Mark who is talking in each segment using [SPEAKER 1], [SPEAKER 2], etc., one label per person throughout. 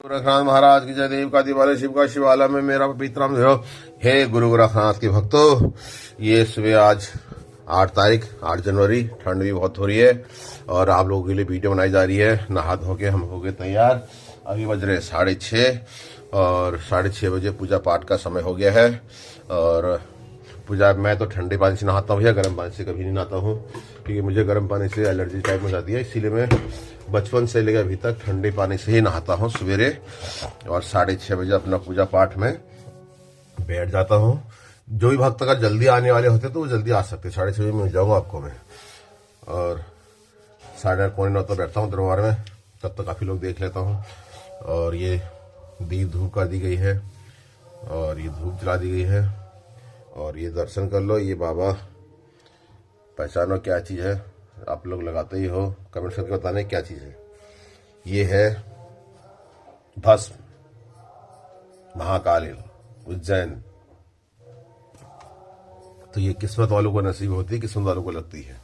[SPEAKER 1] गोरखनाथ महाराज की जय। देव का दिवाले शिव का शिवाला में मेरा पवित्रम देव। हे गुरु गोरखनाथ के भक्तों, ये सुबह आज 8 जनवरी, ठंड भी बहुत हो रही है और आप लोगों के लिए वीडियो बनाई जा रही है। नहा धो के हम हो गए तैयार। अभी बज रहे 6:30 और 6:30 बजे पूजा पाठ का समय हो गया है। और पूजा मैं तो ठंडे पानी से नहाता हूँ या गर्म पानी से कभी नहीं नहाता हूँ, क्योंकि मुझे गर्म पानी से एलर्जी टाइप हो जाती है। इसीलिए मैं बचपन से लेकर अभी तक ठंडे पानी से ही नहाता हूँ सवेरे। और 6:30 बजे अपना पूजा पाठ में बैठ जाता हूँ। जो भी भक्त अगर जल्दी आने वाले होते तो वो जल्दी आ सकते। 6:30 बजे मिल जाऊँगा आपको मैं। और 8:30 पौने 9 तक बैठता हूँ दरबार में, तब तक काफ़ी लोग देख लेता हूँ। और ये दीप धूप कर दी गई है और ये धूप जला दी गई है। और ये दर्शन कर लो। ये बाबा पहचानो क्या चीज़ है, आप लोग लगाते ही हो, कमेंट करके बताने क्या चीज़ है। ये है भस्म, महाकाल उज्जैन। तो ये किस्मत वालों को नसीब होती है, किस्मत वालों को लगती है।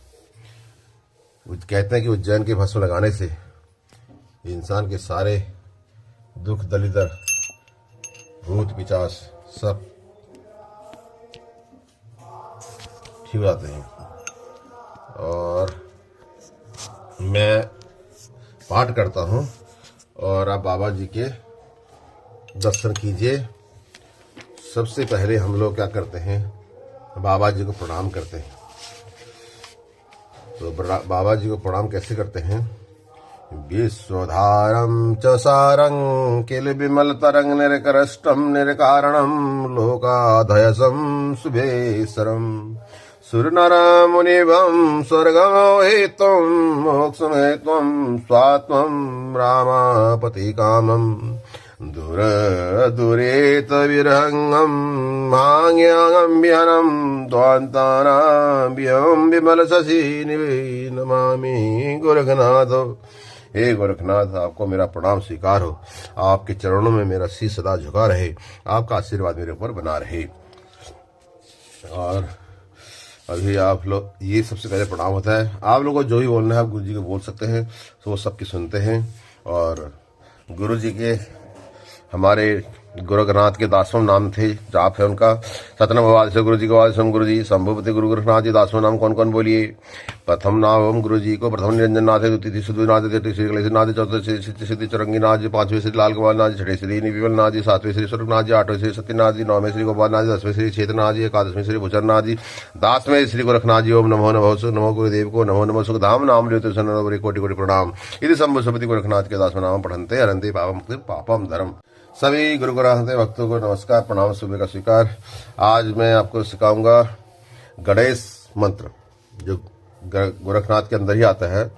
[SPEAKER 1] कहते हैं कि उज्जैन के भस्म लगाने से इंसान के सारे दुख दलिदर भूत पिचास सब ठीक हो जाते हैं। और मैं पाठ करता हूँ और आप बाबा जी के दर्शन कीजिए। सबसे पहले हम लोग क्या करते हैं, बाबा जी को प्रणाम करते हैं। तो बाबा जी को प्रणाम कैसे करते हैं? विश्वधारं च सारं किल विमल तरंग निर्करष्टम निर्कारणम लोकाधयसं शुभेश्वरम सुरनर मुनिवं स्वर्गम हेतुं मोक्षं हेतुं स्वात्मं रामापति कामं दूर दूरेत विरहंगं मांग्यां बिहनं द्वांतानां बिहं विमल शशि निवे नमामि गोरखनाथ। हे गोरखनाथ, आपको मेरा प्रणाम स्वीकार हो। आपके चरणों में मेरा शीश सदा झुका रहे, आपका आशीर्वाद मेरे ऊपर बना रहे। और अभी आप लोग, ये सबसे पहले प्रणाम होता है। आप लोगों को जो भी बोलना है आप गुरु जी को बोल सकते हैं, तो वो सबकी सुनते हैं। और गुरु जी के, हमारे गोरखनाथ के दासों नाम थे, जाप है उनका। सतनम आदिशो गुरु जी को आदिशम गुरु जी, शंभुपति गुरु गोरखनाथ जी। दासों नाम कौन कौन बोलिए? प्रथम नाम गुरु जी को प्रथम निरंजन नाथ, द्वितीय सुधुनाथ, तृतीय श्री गणेश नाथ, चौथे श्री सिद्धि चरंगी नाथ जी, 5वें श्री लाल कुमार नाथ जी, 6वें श्री विमल नाथ जी, 7वें श्री स्वरूपनाथ जी, 8वें श्री सत्यनाथ जी, 9वें श्री गोपाल नाथ जी, 10वें श्री क्षेत्रनाथ जी, 11वें श्री भूचरनाथ जी, 10वें श्री गोरखनाथ जी। ओम नमो नमो सु नमो गुरुदेव को नमो नमो सुखधाम नाम लियो सन कोटि कोटि प्रणाम। यदि शंभुपति गोरखनाथ के दास नाम पढ़नते अरंते पापम पापम धर्म। सभी गुरु गोरखनाथ भक्तों को नमस्कार, प्रणाम, सुबह का स्वीकार। आज मैं आपको सिखाऊंगा गणेश मंत्र, जो गोरखनाथ के अंदर ही आता है।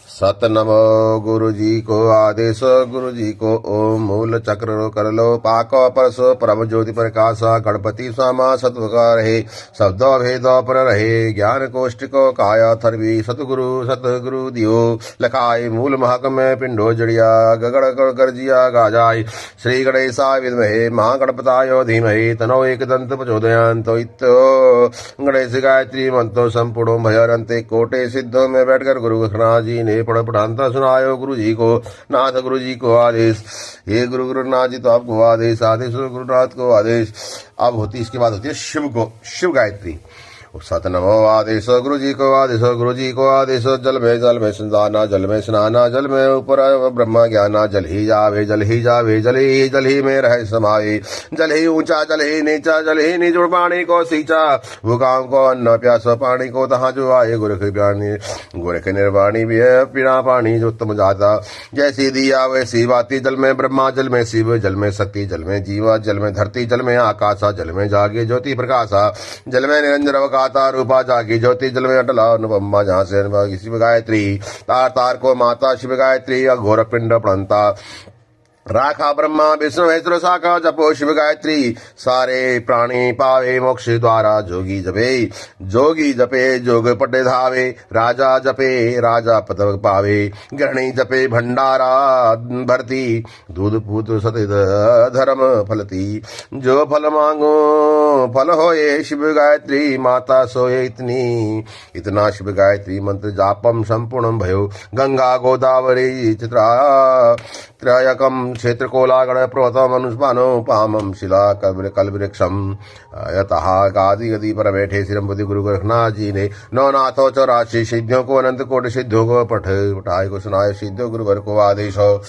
[SPEAKER 1] सत नमो गुरु जी को आदेश गुरु जी को ओम मूल चक्र कर लो पाको परसो परम ज्योति प्रकाश गणपति स्वामा सत्वका रहे शब्द भेद पर रहे ज्ञान कोष्ठ को काया थरवी सतगुरु दियो लखाए मूल महक में पिंडो जड़िया गगड़ गर्जिया गाजाय श्री गणेशा विद्महे महागणपतायो धीमहि तनो एक दंत प्रचोदयान्तो इत्यो गणेश गायत्री मंत्रो संपूर्ण भयरंते कोटे सिद्धों में बैठकर गुरु गोरखनाथ जी ने पढ़ाता सुनायो गुरु जी को। नाथ गुरु जी को आदेश, हे गुरु गोरखनाथ जी तो आपको आदेश, आदेश गुरुनाथ को आदेश। अब होती, इसके बाद होती है शिव गायत्री। सत नमो आदेश गुरु जी को आदेश गुरु जी को आदेश। जल में संदाना, जल में स्नाना, जल में ऊपर ब्रह्मा ज्ञाना, जल ही जावे जल ही में रह समाये। जल ही ऊंचा जल ही नीचा, जल ही निजुड़ पानी को सींचा। भूखाम को अन्न प्यास पानी को तहाँ जो आए। गोरख निर्वाणी भी है पीना पानी जो उत्तम जाता। जैसी दिया वैसी बाती, जल में ब्रह्मा, जल में शिव, जल में शक्ति, जल में जीवा, जल में धरती, जल में आकाशा, जल में जागे ज्योति प्रकाशा, जल में निरंजन अवकाता रूपा जागी ज्योति, जल में अटला अनुपमा जहाँ से शिव गायत्री। तार तार को माता शिव गायत्री, घोर पिंड प्रणता राखा ब्रह्मा विष्णु महेश्वर शाखा जपो शिव गायत्री। सारे प्राणी पावे मोक्ष द्वारा जोगी जपे जोग पटे धावे। राजा जपे राजा पद पावे, गृहिणी जपे भंडारा भरती। दूध पूत सत धर्म फलती, जो फल मांगो फल होए। शिव गायत्री माता सोए इतना शिव गायत्री मंत्र जापम संपूर्ण भयो। गंगा गोदावरी चित्रा त्रयकम क्षेत्र कोलागण पर्वतम अनुष्पानो पामम शिला कल वृक्षम यतः गादी गदी पर बैठे सिरमपति गुरु गोरखनाथ जी ने नवनाथो 84 सिद्धियों को अनंत कोटि सिद्धियों को पठाए को सुनाए सिद्धियों गुरु घर को आदेश हो।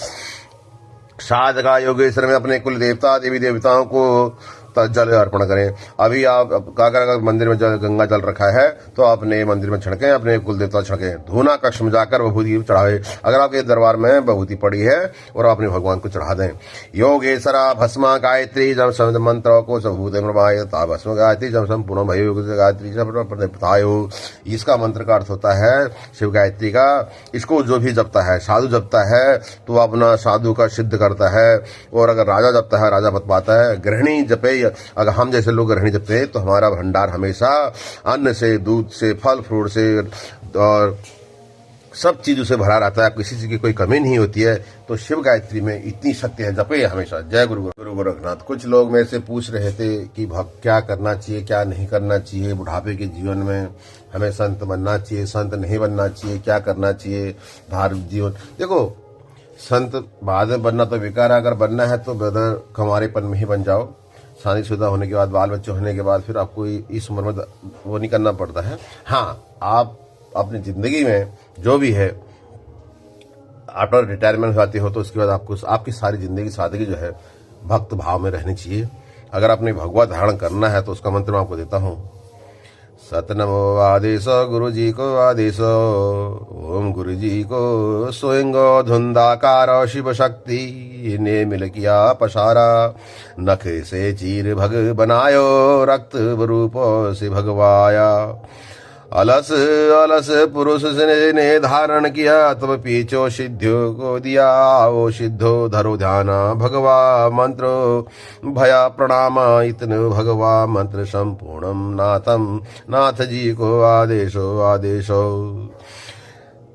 [SPEAKER 1] साधका योगेश्वर में अपने कुल देवता देवी देवताओं को जल अर्पण करें। अभी आप अगर मंदिर में गंगा जल रखा है तो अपने मंदिर में छिड़कें, अपने कुल देवता छिड़कें। धूना कक्ष में जाकर विभूति चढ़ावे। अगर आपके दरबार में विभूति पड़ी है और अपने भगवान को चढ़ा दें। योगेश्वरा भस्मा गायत्री जब शब्द मंत्र को सबूत भस्म गायत्री जब संपूर्ण भयो गायत्री जब। इसका मंत्र का अर्थ होता है शिव गायत्री का। इसको जो भी जपता है, साधु जपता है तो अपना साधु का सिद्ध करता है, और अगर राजा जपता है राजा बत पाता है। गृहिणी जपे, अगर हम जैसे लोग गृहिणी जपते हैं तो हमारा भंडार हमेशा अन्न से, दूध से, फल फ्रूट से और सब चीजों से भरा रहता है, किसी चीज की कोई कमी नहीं होती है। तो शिव गायत्री में इतनी शक्ति है, जपे हमेशा। जय गुरु गोरखनाथ। कुछ लोग मेरे से पूछ रहे थे कि भक्त क्या करना चाहिए, क्या नहीं करना चाहिए बुढ़ापे के जीवन में, हमें संत बनना चाहिए, संत नहीं बनना चाहिए, क्या करना चाहिए धार्मिक जीवन। देखो, संत बाद में बनना तो बेकार है, अगर बनना है तो बगैर कमारेपन में ही बन जाओ। शादीशुदा होने के बाद, बाल बच्चे होने के बाद फिर आपको इस उम्र में वो नहीं करना पड़ता है। हाँ, आप अपनी जिंदगी में जो भी है, आफ्टर रिटायरमेंट हो जाती हो तो उसके बाद आपको आपकी सारी जिंदगी सादगी जो है भक्त भाव में रहनी चाहिए। अगर आपने भगवा धारण करना है तो उसका मंत्र मैं आपको देता हूँ। सतनमो आदेश गुरु जी को आदेश, ओम गुरु जी को स्वयं धुंधाकार शिव शक्ति ने मिल किया पसारा। नख से चीर भग बनायो, रक्त रूप से भगवाया। अलस अलस पुरुष ने धारण किया, तब पीछो सिद्धियों को दिया। ओ सिद्धो धरो ध्यान भगवा मंत्र, भया प्रणाम इतने भगवा मंत्र संपूर्णम नाथम। नाथ जी को आदेशो आदेशो।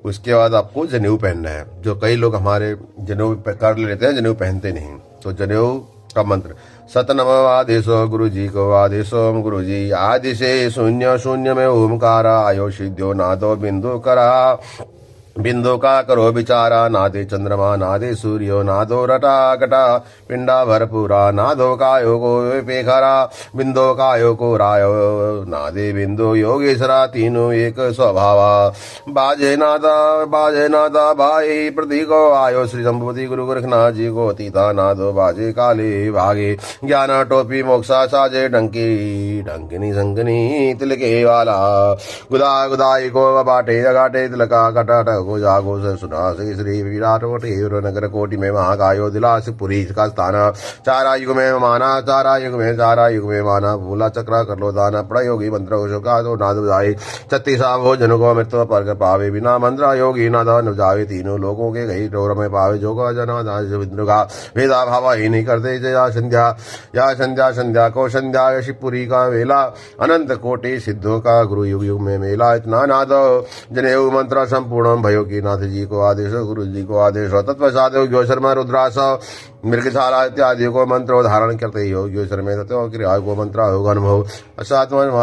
[SPEAKER 1] उसके बाद आपको जनेऊ पहनना है। जो कई लोग हमारे जनेऊ कर लेते हैं, जनेऊ पहनते नहीं। तो जनेऊ का मंत्र सतनम आदेशो गुरु जी को आदेशो गुरु जी। आदिशे शून्य शून्य में ओमकार आयो सिद्धियो नादो बिंदु करा। बिंदु का करो विचारा, नादे चंद्रमा नादे सूर्यो नादो रटा कटा। पिंडा भरपूरा नादो कायो को पेखरा। बिंदो कायो को रायो नादे बिंदु योगेश्वरा। तीनों एक स्वभावा। बाजे नादा भाई प्रतीको आयो श्री संभूति गुरु गोरखनाथ जी को। तीता नादो बाजे काले भागे। ज्ञान टोपी मोक्षा साजे डंकी डंकिनी संकनी तिलके वाला। गुदा गुदाई को बाटे जगाटे तिलका कटा को जागो से सुना से श्री विराट नगर कोटि में महाकायो दिलास पुरी का स्थान। चारा युग में माना, चारा युग में माना। भूला चक्रा कर लो दाना, पड़ा योगी मंत्र का तो नाद जाए। 36 भोजन को मृत्यु पर पावे, बिना मंत्र योगी नाद जावे। तीनों लोगों के गई डोर में पावे, जो का जना का भेदा भावा ही नहीं करते। या संध्या संध्या को संध्या शिवपुरी का वेला। अनंत कोटि सिद्धों का गुरु युग युग में मेला। इतना नाद जनेऊ मंत्र संपूर्ण भयो की। नाथ जी को आदेश गुरु जी को आदेश। तत्पश्चात योगेश्वर रुद्रास मृगशाला इत्यादि को मंत्र धारण करते ही योगेश्वर में क्रिया को मंत्र होगा अनुभव।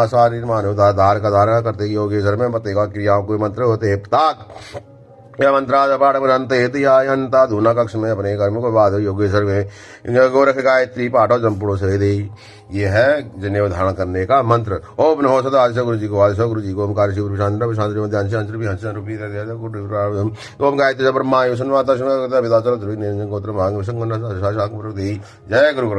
[SPEAKER 1] शारीर मानव धार का धारण करते ही योगेश्वर में बतेगा क्रियाओं को मंत्र होते हैं। यह मंत्रा पाठमंता धूना कक्ष में अपने कर्म को बाद योगेश्वर में गोरख गायत्री पाठो जमपुड़ो से दे। ये है जनेऊ धारण करने का मंत्र। ओम नमो सदा आदिश गुरु जी को आदिश गुरु जी को ओमकार शिव शांति शांति ओम गायत्री ब्रह्मा युष्ण माता गोत्र। जय गुरु।